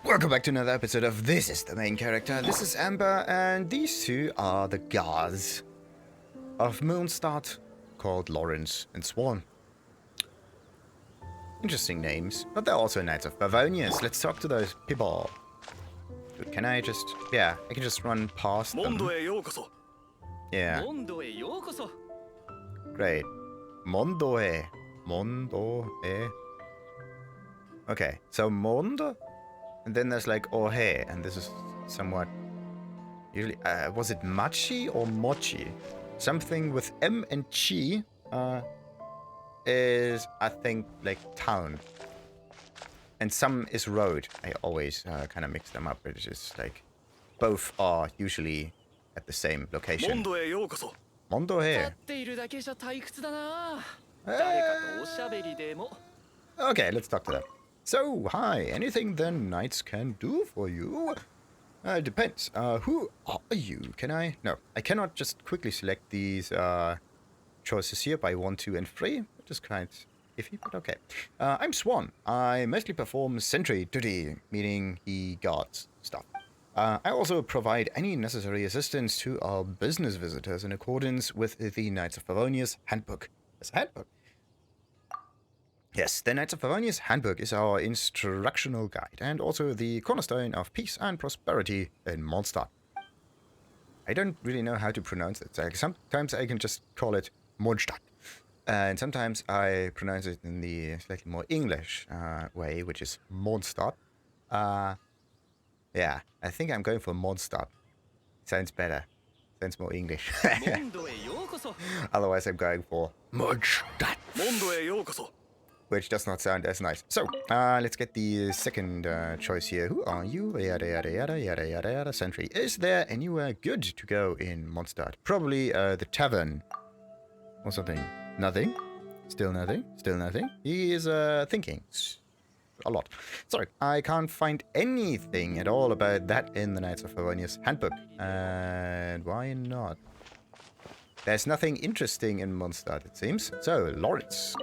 Welcome back to another episode of This is the Main Character. This is Amber, and these two are the gods of Mondstadt, called Lawrence and Swan. Interesting names, but they're also Knights of Bavonius. Let's talk to those people. Can I just... yeah, I can just run past them. Yeah. Great. Mondoe. Mondoe. Okay, so Mondo, and then there's like Ohe, and this is somewhat... usually, was it Machi or Mochi? Something with M and Chi is, I think, like town. And some is road. I always kind of mix them up. It's just like both are usually at the same location. Mondoe. Okay, let's talk to them. So, hi. Anything the knights can do for you? Depends. Who are you? Can I? No, I cannot just quickly select these choices here by 1, 2, and 3. Which is kind of iffy, but okay. I'm Swan. I mostly perform sentry duty, meaning he guards stuff. I also provide any necessary assistance to our business visitors in accordance with the Knights of Bavonius handbook. There's a handbook. Yes, the Knights of Bavonius handbook is our instructional guide and also the cornerstone of peace and prosperity in Mondstadt. I don't really know how to pronounce it. Like, sometimes I can just call it Mondstadt. And sometimes I pronounce it in the slightly more English way, which is Mondstadt. Yeah, I think I'm going for Mondstadt. Sounds better. Sounds more English. Otherwise, I'm going for Mondstadt. Which does not sound as nice. So, let's get the second choice here. Who are you? Yada yada yada yada yada yada. Sentry. Is there anywhere good to go in Mondstadt? Probably the tavern. Or something. Nothing? Still nothing? Still nothing? He is thinking. A lot. Sorry, I can't find anything at all about that in the Knights of Bavonius handbook. And why not? There's nothing interesting in Mondstadt, it seems. So, Lawrence.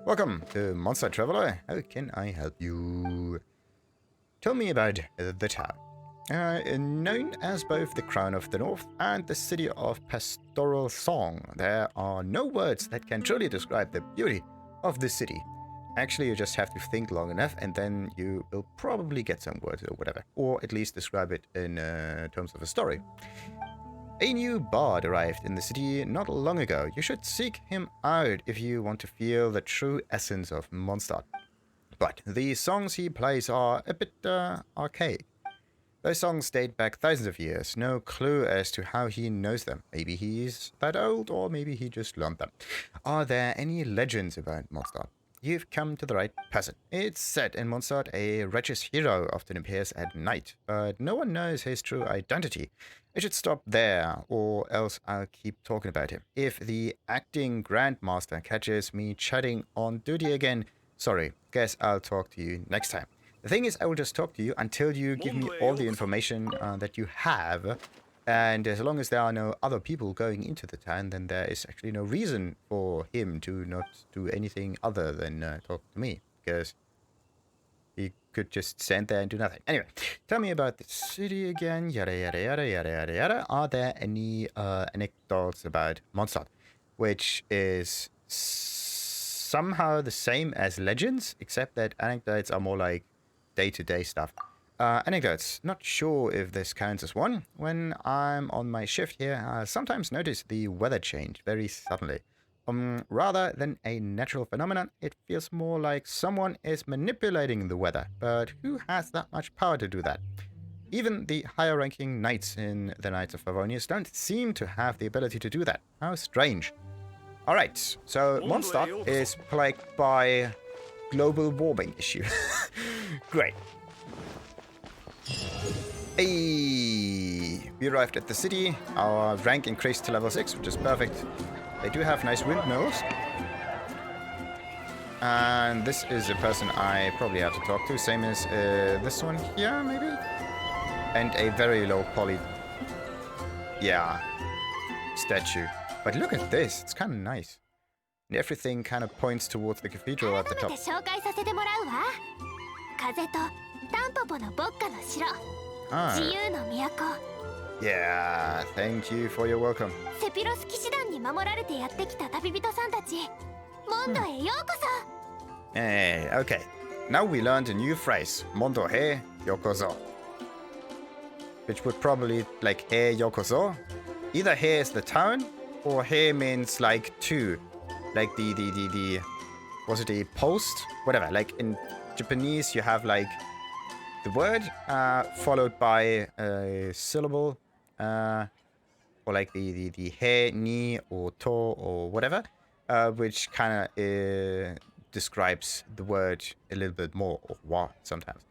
Welcome to Mondstadt, Traveler. How can I help you? Tell me about the town. Known as both the Crown of the North and the City of Pastoral Song, there are no words that can truly describe the beauty of the city. Actually, you just have to think long enough, and then you will probably get some words or whatever. Or at least describe it in terms of a story. A new bard arrived in the city not long ago. You should seek him out if you want to feel the true essence of Mondstadt. But the songs he plays are a bit archaic. Those songs date back thousands of years. No clue as to how he knows them. Maybe he's that old, or maybe he just learned them. Are there any legends about Mondstadt? You've come to the right person. It's said in Mondstadt a righteous hero often appears at night, but no one knows his true identity. I should stop there, or else I'll keep talking about him. If the acting grandmaster catches me chatting on duty again, sorry, guess I'll talk to you next time. The thing is, I will just talk to you until you give me all the information that you have. And as long as there are no other people going into the town, then there is actually no reason for him to not do anything other than talk to me. Because he could just stand there and do nothing. Anyway, tell me about the city again. Yada, yada, yada, yada, yada, yada. Are there any anecdotes about Mondstadt? Which is somehow the same as legends, except that anecdotes are more like day-to-day stuff. Anecdotes. Not sure if this counts as one. When I'm on my shift here, I sometimes notice the weather change very suddenly. Rather than a natural phenomenon, it feels more like someone is manipulating the weather. But who has that much power to do that? Even the higher-ranking knights in the Knights of Bavonius don't seem to have the ability to do that. How strange. Alright, so Mondstadt is plagued by global warming issue. Great. Hey, we arrived at the city. Our rank increased to level 6, which is perfect. They do have nice windmills. And this is a person I probably have to talk to. Same as this one here, maybe? And a very low poly... yeah, statue. But look at this, it's kind of nice. And everything kind of points towards the cathedral at the top. Ah. Yeah, thank you for your welcome. Hey, okay. Now we learned a new phrase. Mondo he yokozo. Which would probably like he yokozo. Either he is the town, or he means like to. Like the was it a post? Whatever. Like in Japanese you have like the word followed by a syllable. Or like the he, ni, or to, or whatever. Which kind of describes the word a little bit more, or wa sometimes.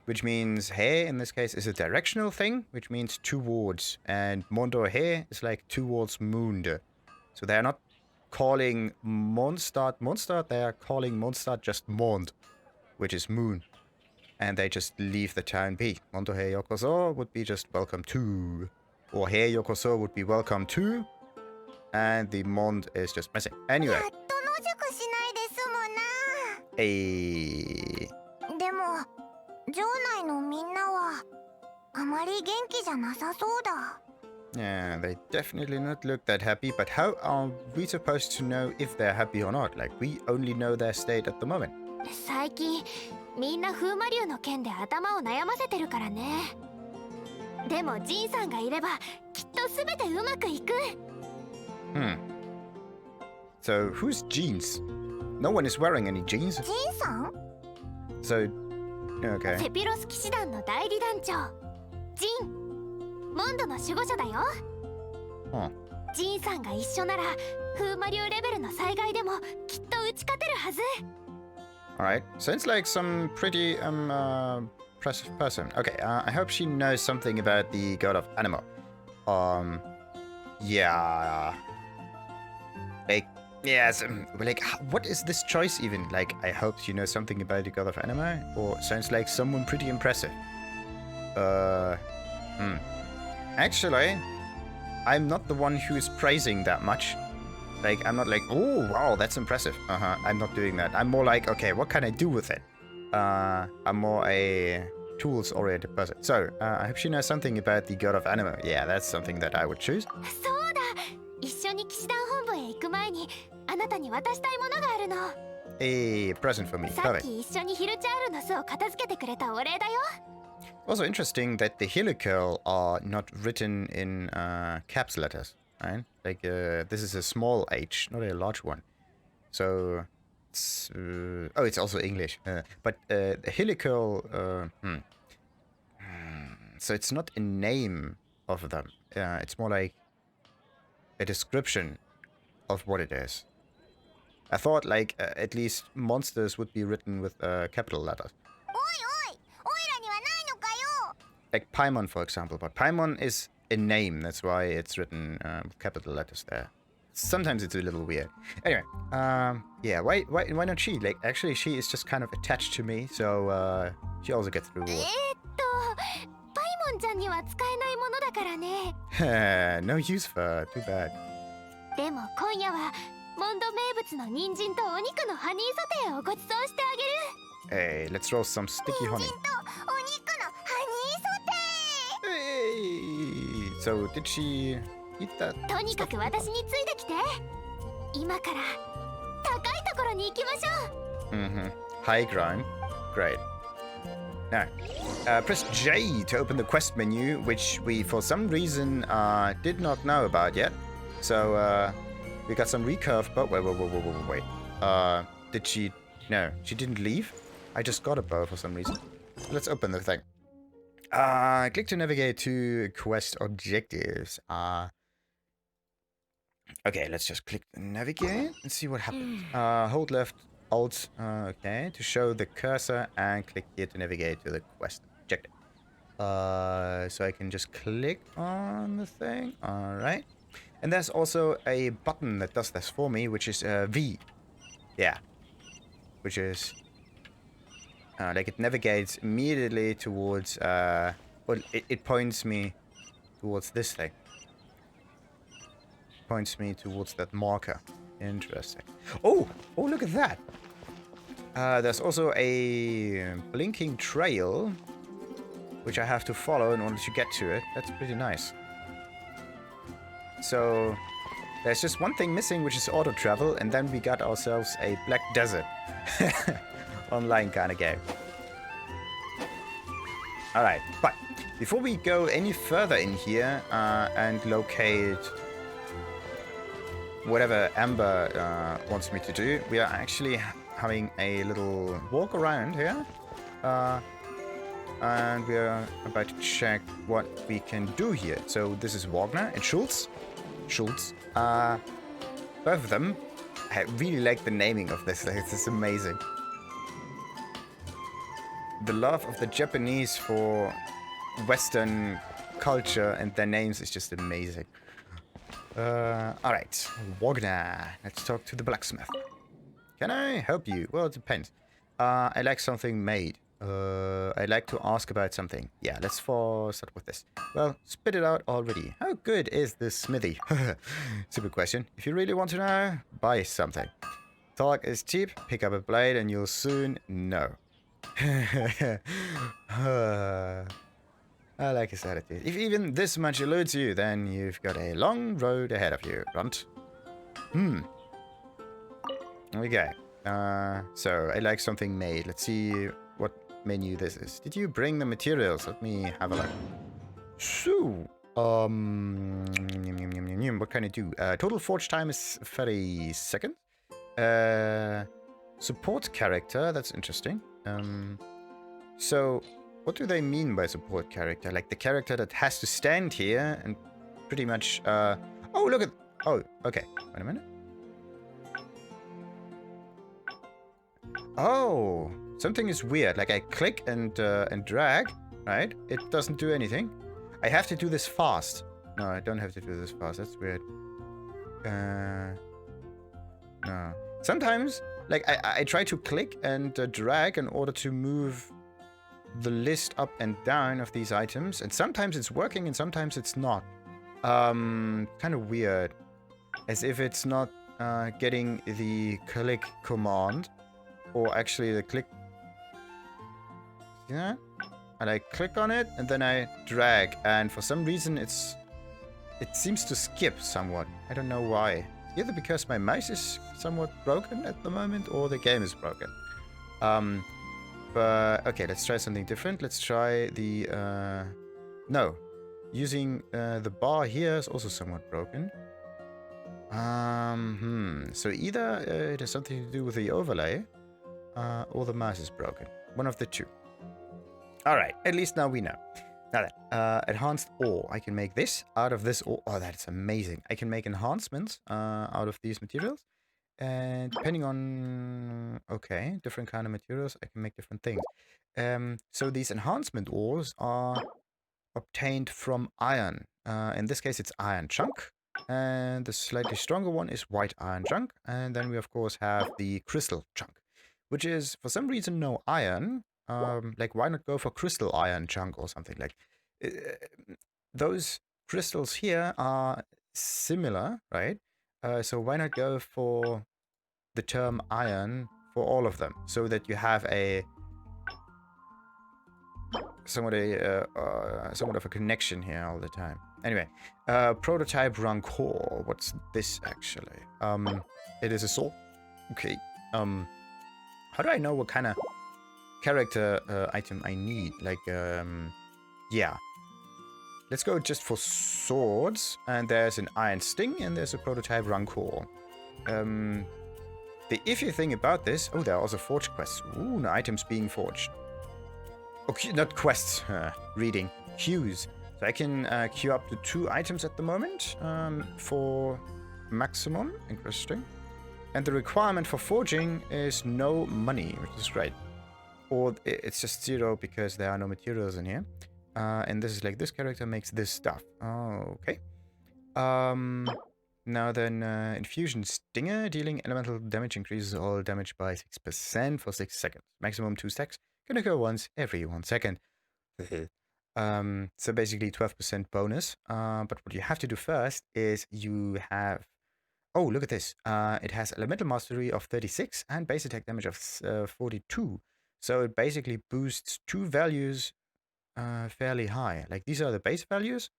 Which means he in this case is a directional thing, which means towards, and mondo he is like towards moon. So they're not calling Mondstadt, they are calling Mondstadt just Mond, which is moon. And they just leave the town be. Mondo he yokoso would be just welcome to, or he yokoso would be welcome to, and the Mond is just missing. Anyway. Hey. Yeah, they definitely not look that happy, but how are we supposed to know if they're happy or not? Like, we only know their state at the moment. So, who's jeans? No one is wearing any jeans. So, okay. Huh. Alright, sounds like some pretty impressive person. Okay, I hope she knows something about the god of anima. Yeah. Like, yes, like, what is this choice even? Like, I hope she knows something about the god of anima, or sounds like someone pretty impressive. Actually, I'm not the one who is praising that much. Like, I'm not like, oh, wow, that's impressive. I'm not doing that. I'm more like, okay, what can I do with it? I'm more a tools-oriented person. So, I hope she knows something about the god of anima. Yeah, that's something that I would choose. A present for me. Perfect. Also interesting that the helical are not written in caps letters, right? Like, this is a small h, not a large one. So, it's, oh, it's also English. But the helical, so it's not a name of them. It's more like a description of what it is. I thought, like, at least monsters would be written with capital letters. Like Paimon, for example. But Paimon is a name. That's why it's written with capital letters there. Sometimes it's a little weird. Anyway, yeah, why not she? Like, actually, she is just kind of attached to me, so she also gets the reward. No use for her. Too bad. Hey, let's roast some sticky honey. Hey, so did she eat that? High ground. Great. Now, press J to open the quest menu, which we, for some reason, did not know about yet. So, we got some recurve, but wait. Did she... No, she didn't leave. I just got a bow for some reason. Let's open the thing. Click to navigate to quest objectives. Okay, let's just click navigate and see what happens. Hold left Alt, okay, to show the cursor, and click here to navigate to the quest objective. So I can just click on the thing. Alright. And there's also a button that does this for me, which is V. Yeah. Which is... like, it navigates immediately towards... well, it points me towards this thing. Points me towards that marker. Interesting. Oh! Oh, look at that! There's also a blinking trail, which I have to follow in order to get to it. That's pretty nice. So there's just one thing missing, which is auto travel, and then we got ourselves a black desert online kind of game. All right, but before we go any further in here and locate whatever Amber wants me to do, we are actually having a little walk around here. And we are about to check what we can do here. So this is Wagner and Schulz. Both of them. I really like the naming of this. This is amazing. The love of the Japanese for Western culture and their names is just amazing. Alright, Wagner. Let's talk to the blacksmith. Can I help you? Well, it depends. I like something made. I'd like to ask about something. Yeah, let's start with this. Well, spit it out already. How good is this smithy? Stupid question. If you really want to know, buy something. Talk is cheap, pick up a blade and you'll soon know. I like his attitude. If even this much eludes you, then you've got a long road ahead of you, Runt. Okay. So I like something made. Let's see what menu this is. Did you bring the materials? Let me have a look. So, what can I do? Total forge time is 30 seconds. Support character, that's interesting. So, what do they mean by support character? Like the character that has to stand here and pretty much, oh, look at, oh, okay, wait a minute. Oh, something is weird. Like I click and drag, right? It doesn't do anything. I have to do this fast. No, I don't have to do this fast. That's weird. No. Sometimes, like I try to click and drag in order to move the list up and down of these items, and sometimes it's working and sometimes it's not. Kind of weird, as if it's not getting the click command. Or actually the click, yeah, and I click on it and then I drag, and for some reason it seems to skip somewhat. I don't know why. Either because my mouse is somewhat broken at the moment or the game is broken. But okay, let's try something different. Let's try the no, using the bar here is also somewhat broken. So either it has something to do with the overlay. Or the mouse is broken. One of the two. Alright, at least now we know. Now then, enhanced ore. I can make this out of this ore. Oh, that's amazing. I can make enhancements out of these materials. And depending on, okay, different kind of materials, I can make different things. So these enhancement ores are obtained from iron. In this case, it's iron chunk. And the slightly stronger one is white iron chunk. And then we, of course, have the crystal chunk, which is, for some reason, no iron. Like, why not go for crystal iron chunk or something? Like, those crystals here are similar, right? So why not go for the term iron for all of them, so that you have a somewhat of a connection here all the time. Anyway, prototype rancor. What's this actually? It is a sword. Okay. How do I know what kind of character item I need? Like, yeah. Let's go just for swords. And there's an iron sting and there's a prototype rancor. The iffy thing about this... Oh, there are also forge quests. Ooh, no, items being forged. Okay, not quests. Reading. Queues. So I can queue up to 2 items at the moment for maximum. Interesting. And the requirement for forging is no money, which is great. Or it's just 0 because there are no materials in here. And this is like, this character makes this stuff. Oh, okay. Now then, Infusion Stinger. Dealing elemental damage increases all damage by 6% for 6 seconds. Maximum 2 stacks. Can occur once every 1 second. So basically 12% bonus. But what you have to do first is you have Oh, look at this. It has elemental mastery of 36 and base attack damage of 42. So it basically boosts 2 values fairly high. Like these are the base values,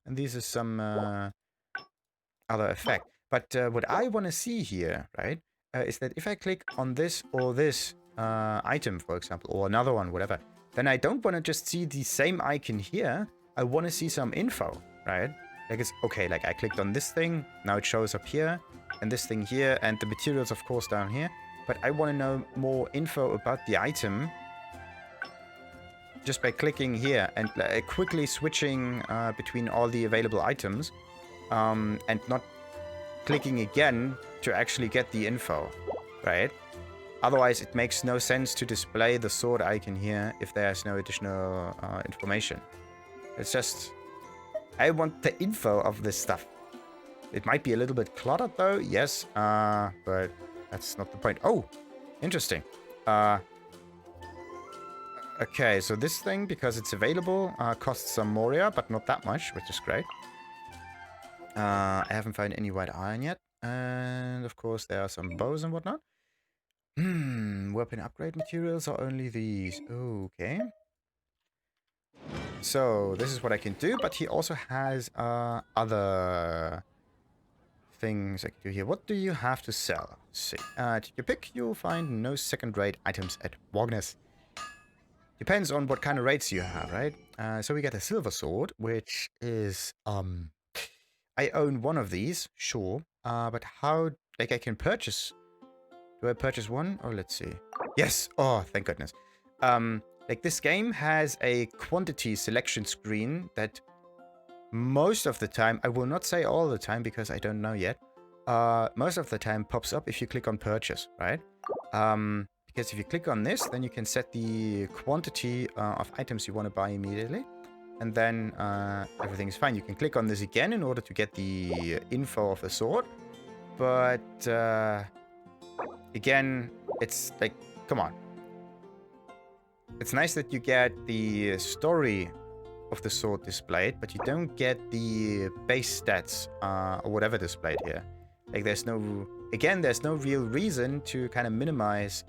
and these are some other effect. But what I want to see here, right, is that if I click on this or this item, for example, or another one, whatever, then I don't want to just see the same icon here. I want to see some info, right? Like it's okay, like I clicked on this thing, now it shows up here, and this thing here, and the materials, of course, down here. But I want to know more info about the item just by clicking here and quickly switching between all the available items and not clicking again to actually get the info, right? Otherwise, it makes no sense to display the sword icon here if there's no additional information. It's just, I want the info of this stuff. It might be a little bit cluttered though, yes, but that's not the point. Oh, interesting. Okay, so this thing, because it's available, costs some Moria, but not that much, which is great. I haven't found any white iron yet. And of course, there are some bows and whatnot. Weapon upgrade materials are only these. Okay. So, this is what I can do, but he also has other things I can do here. What do you have to sell? Let's see. Take your pick, you'll find no second-rate items at Wagner's. Depends on what kind of rates you have, right? So we get a silver sword, which is, I own one of these, sure. But how, like I can purchase, do I purchase one? Oh, let's see. Yes, oh, thank goodness. Like this game has a quantity selection screen that most of the time, I will not say all the time because I don't know yet, most of the time pops up if you click on purchase, right? Because if you click on this, then you can set the quantity of items you want to buy immediately. And then everything is fine. You can click on this again in order to get the info of the sword. But again, it's like, come on. It's nice that you get the story of the sword displayed, but you don't get the base stats or whatever displayed here. Like there's no real reason to kind of minimize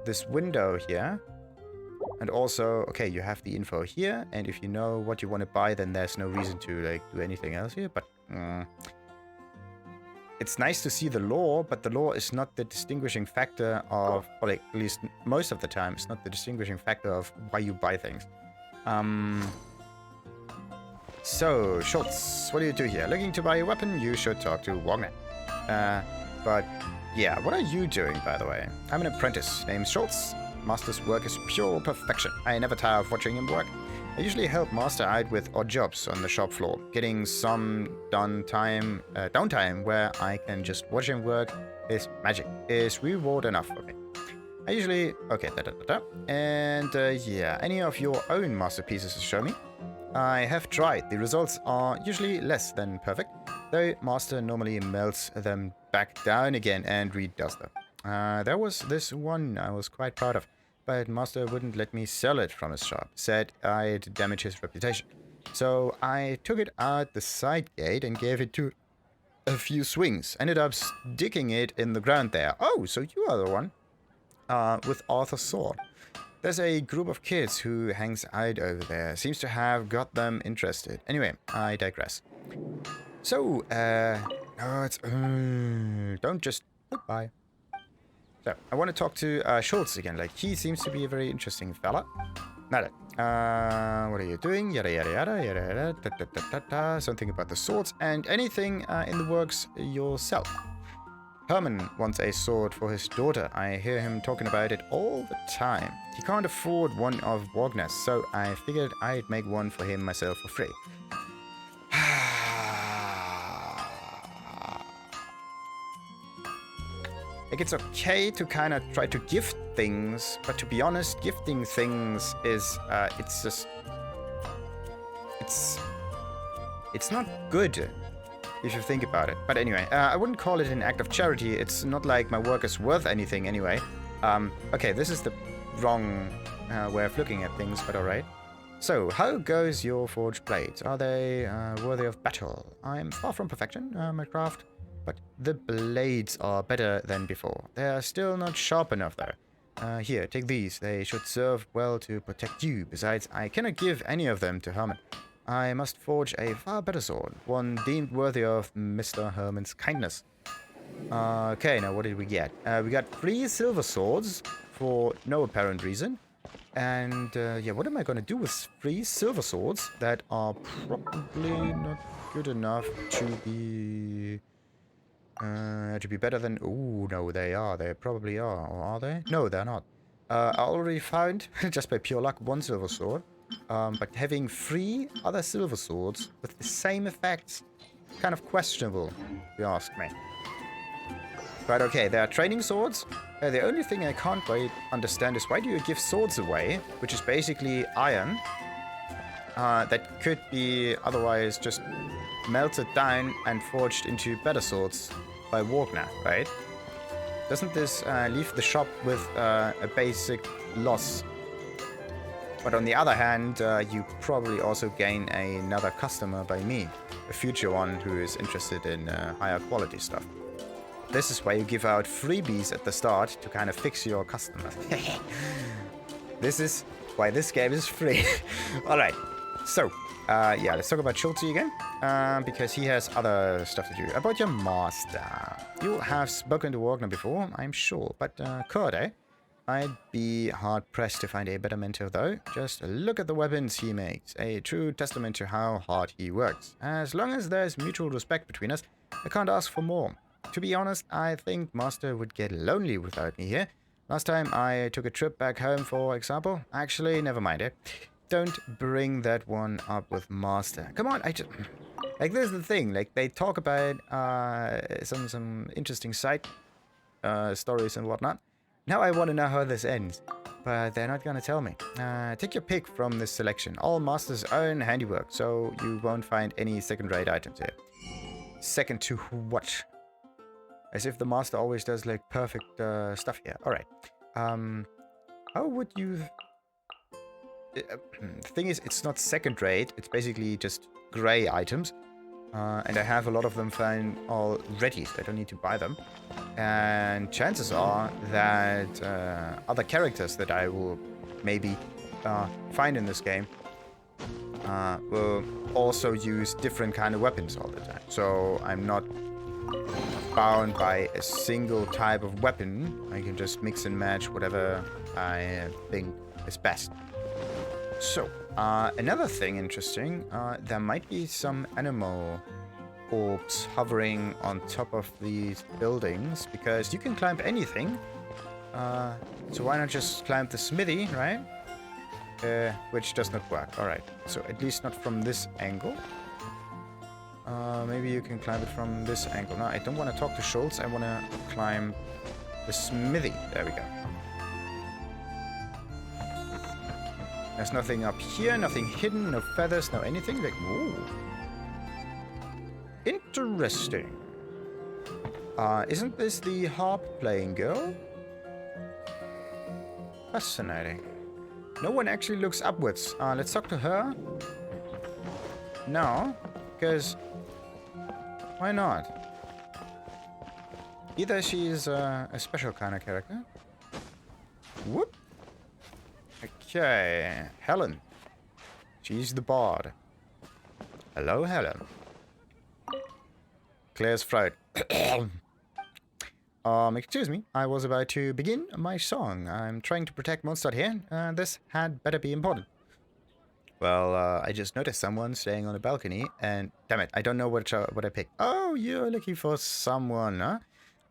this window here. And also, okay, you have the info here, and if you know what you want to buy, then there's no reason to like do anything else here. But it's nice to see the lore, but the lore is not the distinguishing factor of, or like at least most of the time, it's not the distinguishing factor of why you buy things. So, Schulz, what do you do here? Looking to buy a weapon? You should talk to Wagner. But yeah, what are you doing, by the way? I'm an apprentice named Schulz. Master's work is pure perfection. I never tire of watching him work. I usually help Master out with odd jobs on the shop floor. Getting some downtime where I can just watch him work is magic. Is reward enough for me. I usually... Okay, And yeah, any of your own masterpieces to show me? I have tried. The results are usually less than perfect, though Master normally melts them back down again and redoes them. There was this one I was quite proud of, but Master wouldn't let me sell it from his shop. Said I'd damage his reputation. So I took it out the side gate and gave it to a few swings. Ended up sticking it in the ground there. Oh, so you are the one with Arthur's sword. There's a group of kids who hangs out over there. Seems to have got them interested. Anyway, I digress. So, no, it's... don't just... Goodbye. So, I want to talk to Schulz again. Like, he seems to be a very interesting fella. Not what are you doing? Yada, yada, yada, yada, yada, da, da, da, da, da. Something about the swords and anything in the works yourself. Herman wants a sword for his daughter. I hear him talking about it all the time. He can't afford one of Wagner's, so I figured I'd make one for him myself for free. Like, it's okay to kind of try to gift things, but to be honest, gifting things is, it's just... It's not good, if you think about it. But anyway, I wouldn't call it an act of charity. It's not like my work is worth anything anyway. Okay, this is the wrong way of looking at things, but alright. So, how goes your forged blades? Are they worthy of battle? I'm far from perfection. My craft but the blades are better than before. They are still not sharp enough though. Here, take these. They should serve well to protect you. Besides, I cannot give any of them to Herman. I must forge a far better sword, one deemed worthy of Mr. Herman's kindness. Okay, now what did we get? We got 3 silver swords for no apparent reason. And yeah, what am I gonna do with 3 silver swords that are probably not good enough to be better than... Oh, no, they are. They probably are. Or are they? No, they're not. I already found, just by pure luck, 1 silver sword. But having 3 other silver swords with the same effects, kind of questionable, if you ask me. But okay, they are training swords. The only thing I can't quite understand is why do you give swords away, which is basically iron, that could be otherwise just melted down and forged into better swords by Wagner, right? Doesn't this leave the shop with a basic loss? But on the other hand, you probably also gain another customer by me, a future one who is interested in higher quality stuff. This is why you give out freebies at the start to kind of fix your customers. This is why this game is free. Alright, so, yeah, let's talk about Schulz again, because he has other stuff to do. About your master. You have spoken to Wagner before, I'm sure, but could I? I'd be hard-pressed to find a better mentor, though. Just look at the weapons he makes, a true testament to how hard he works. As long as there's mutual respect between us, I can't ask for more. To be honest, I think Master would get lonely without me here. Last time I took a trip back home, for example. Actually, never mind it. Don't bring that one up with Master. Come on, I just... Like, this is the thing. Like, they talk about some interesting side stories and whatnot. Now I want to know how this ends. But they're not gonna tell me. Take your pick from this selection. All Master's own handiwork, so you won't find any second-rate items here. Second to what? As if the Master always does, like, perfect stuff here. Alright. How would you... The thing is, it's not second-rate. It's basically just grey items. And I have a lot of them found already, so I don't need to buy them. And chances are that other characters that I will maybe find in this game will also use different kind of weapons all the time. So I'm not bound by a single type of weapon. I can just mix and match whatever I think is best. So, another thing interesting, there might be some animal orbs hovering on top of these buildings, because you can climb anything. So why not just climb the smithy, right? Which does not work. Alright, so at least not from this angle. Maybe you can climb it from this angle. No, I don't want to talk to Schulz. I want to climb the smithy. There we go. There's nothing up here, nothing hidden, no feathers, no anything. Like, whoa. Interesting. Isn't this the harp-playing girl? Fascinating. No one actually looks upwards. Let's talk to her. No, because... Why not? Either she's a special kind of character. Whoop. Okay, Helen. She's the bard. Hello, Helen. Claire's throat. Excuse me. I was about to begin my song. I'm trying to protect Mondstadt here. This had better be important. Well, I just noticed someone staying on a balcony, and damn it, I don't know what I picked. Oh, you're looking for someone, huh?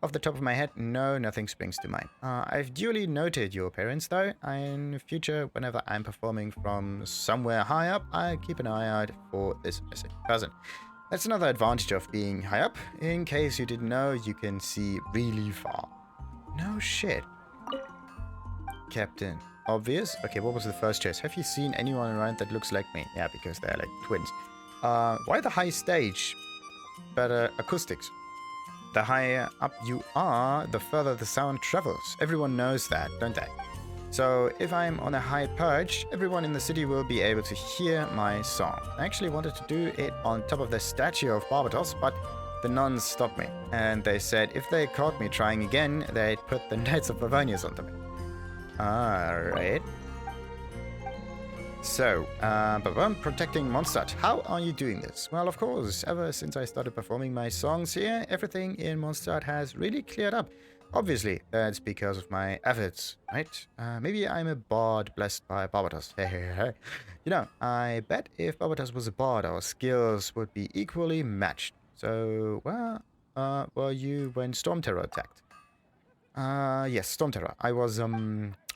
Off the top of my head, no, nothing springs to mind. I've duly noted your appearance, though. In the future, whenever I'm performing from somewhere high up, I keep an eye out for this missing person. That's another advantage of being high up. In case you didn't know, you can see really far. No shit. Captain. Obvious? Okay, what was the first choice? Have you seen anyone around that looks like me? Yeah, because they're like twins. Why the high stage? Better acoustics. The higher up you are, the further the sound travels. Everyone knows that, don't they? So, if I'm on a high perch, everyone in the city will be able to hear my song. I actually wanted to do it on top of the statue of Barbatos, but the nuns stopped me, and they said if they caught me trying again, they'd put the Knights of Bavonius onto me. Alright. So, protecting Mondstadt. How are you doing this? Well, of course, ever since I started performing my songs here, everything in Mondstadt has really cleared up. Obviously, that's because of my efforts, right? Maybe I'm a bard blessed by Barbatos. You know, I bet if Barbatos was a bard, our skills would be equally matched. So, where were you when Storm Terror attacked? Yes, Storm Terror. I was,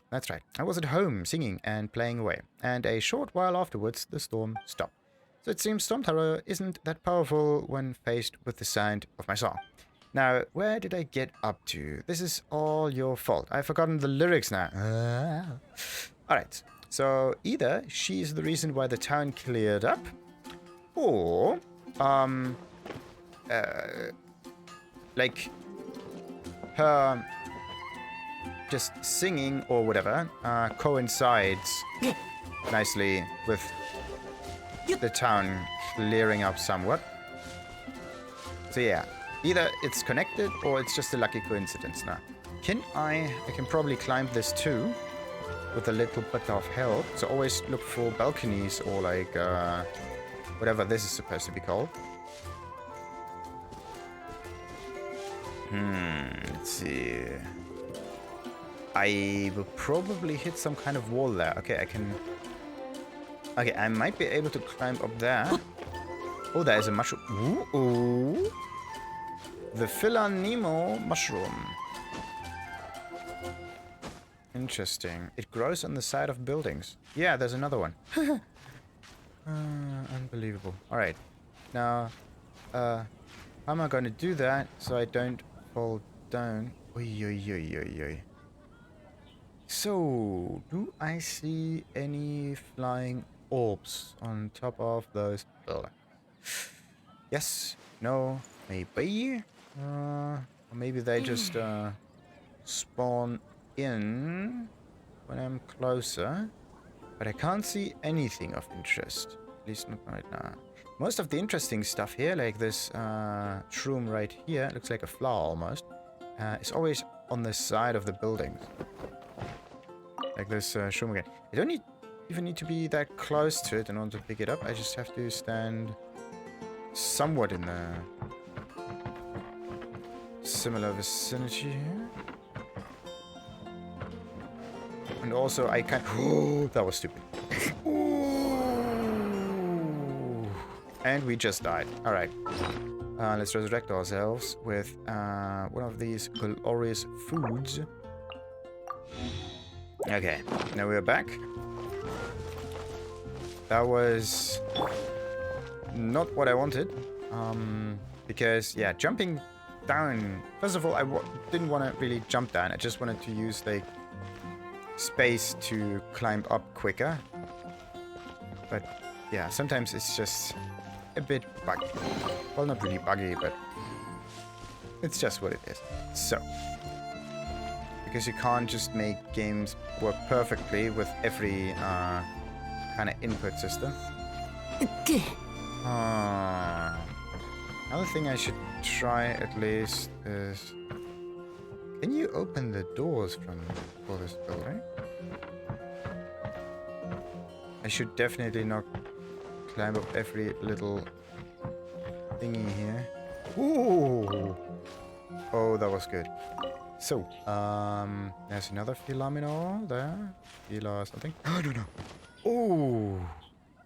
that's right. I was at home singing and playing away, and a short while afterwards the storm stopped. So it seems Storm Terror isn't that powerful when faced with the sound of my song. Now, where did I get up to? This is all your fault. I've forgotten the lyrics now. Alright, so either she's the reason why the town cleared up, or, like, her just singing or whatever coincides nicely with the town clearing up somewhat. So yeah, either it's connected or it's just a lucky coincidence. Now, I can probably climb this too with a little bit of help. So always look for balconies or like whatever this is supposed to be called. Let's see. I will probably hit some kind of wall there. Okay, I can... Okay, I might be able to climb up there. Oh, there is a mushroom. Ooh. The Nemo mushroom. Interesting. It grows on the side of buildings. Yeah, there's another one. Unbelievable. Alright. Now, how am I going to do that so I don't fall down? Oy, oy, oy, oy, oy. So, do I see any flying orbs on top of those buildings? Yes, no, maybe. Or maybe they just spawn in when I'm closer. But I can't see anything of interest. At least not right now. Most of the interesting stuff here, like this shroom right here, looks like a flower almost, is always on the side of the buildings. Like this shroom again. I don't even need to be that close to it in order to pick it up. I just have to stand somewhat in the similar vicinity here. And also I can... Oh, that was stupid. Ooh. And we just died. Alright. Let's resurrect ourselves with one of these glorious foods. Okay, now we're back. That was not what I wanted. Because, yeah, jumping down... First of all, I didn't want to really jump down. I just wanted to use, like, space to climb up quicker. But, yeah, sometimes it's just a bit buggy. Well, not really buggy, but it's just what it is. So... Because you can't just make games work perfectly with every kind of input system. Another thing I should try at least is... Can you open the doors for this building? I should definitely not climb up every little thingy here. Ooh! Oh, that was good. So, there's another Philomeno there. Phila something. Oh, I don't know. Oh!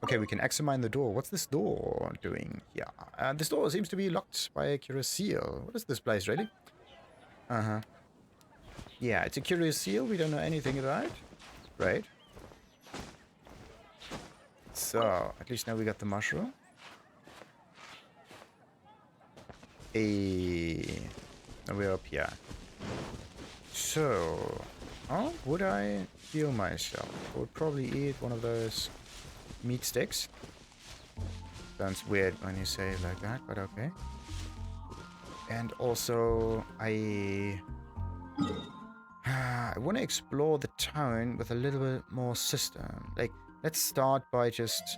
Okay, we can examine the door. What's this door doing here? This door seems to be locked by a curious seal. What is this place, really? Uh-huh. Yeah, it's a curious seal. We don't know anything about it. Right. So, at least now we got the mushroom. Hey. Now we're up here. So, how would I heal myself? I would probably eat one of those meat sticks. Sounds weird when you say it like that, but okay. And also, I want to explore the town with a little bit more system. Like, let's start by just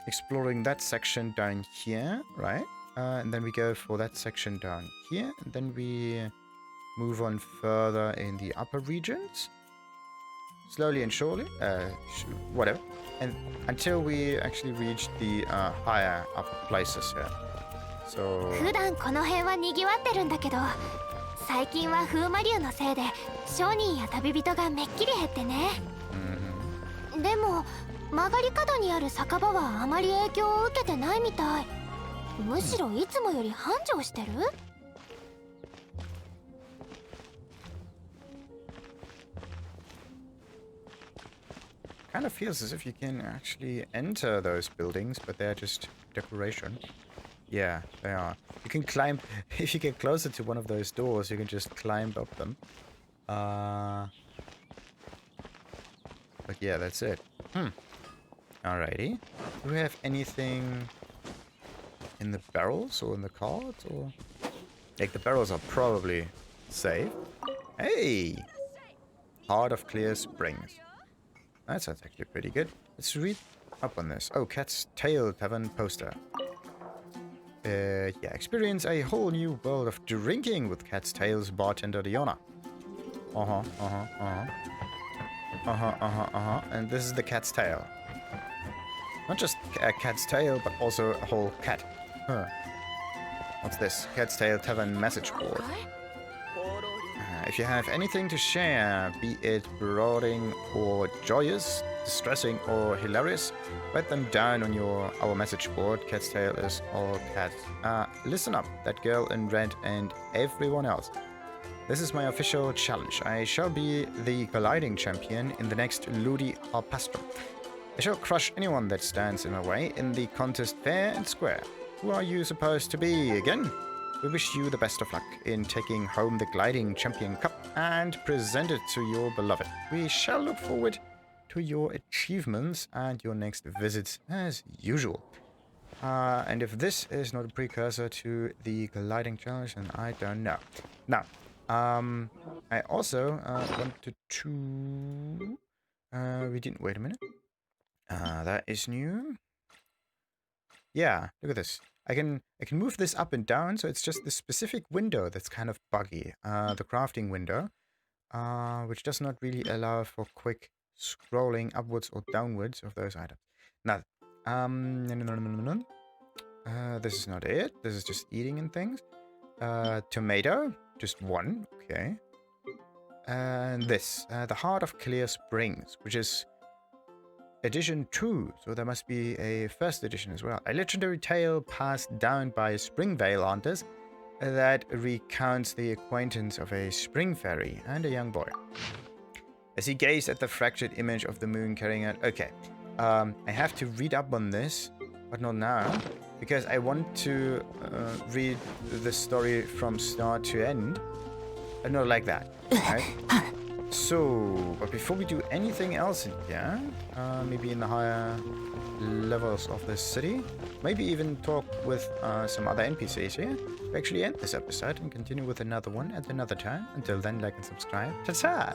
exploring that section down here, right? And then we go for that section down here. And then we move on further in the upper regions. Slowly and surely. Whatever. And until we actually reach the higher up places here. So... 普段この辺は賑わってるんだけど、最近は風魔竜のせいで商人や旅人がめっきり減ってね。でも曲がり角にある酒場はあまり影響を受けてないみたい。むしろいつもより繁盛してる？Kind of feels as if you can actually enter those buildings, but they're just decoration. Yeah, they are. You can climb, if you get closer to one of those doors, you can just climb up them. But yeah, that's it. Alrighty. Do we have anything in the barrels or in the cards? Or like the barrels are probably safe. Hey! Heart of Clear Springs. That sounds actually pretty good. Let's read up on this. Oh, Cat's Tail Tavern poster. Yeah, experience a whole new world of drinking with Cat's Tail's bartender Diona. And this is the Cat's Tail. Not just a cat's tail, but also a whole cat. What's this? Cat's Tail Tavern message board. If you have anything to share, be it brooding or joyous, distressing or hilarious, write them down on our message board. Cat's Tail is all cats. Listen up, that girl in red and everyone else. This is my official challenge. I shall be the gliding champion in the next Ludi Harpastrum. I shall crush anyone that stands in my way in the contest fair and square. Who are you supposed to be again? We wish you the best of luck in taking home the Gliding Champion Cup and present it to your beloved. We shall look forward to your achievements and your next visits as usual. And if this is not a precursor to the Gliding Challenge, then I don't know. Now, I also wanted to... we didn't... Wait a minute. That is new. Yeah, look at this. I can move this up and down, so it's just this specific window that's kind of buggy. The crafting window, which does not really allow for quick scrolling upwards or downwards of those items. Now, this is not it. This is just eating and things. Tomato, just one, okay. And this, the Heart of Clear Springs, which is edition 2, so there must be a first edition as well. A legendary tale passed down by Springvale hunters that recounts the acquaintance of a spring fairy and a young boy. As he gazed at the fractured image of the moon carrying out... Okay, I have to read up on this, but not now, because I want to read the story from start to end. Not like that, right? So, but before we do anything else in here, maybe in the higher levels of this city, maybe even talk with some other NPCs here, we actually end this episode and continue with another one at another time. Until then, like and subscribe. Ta-ta!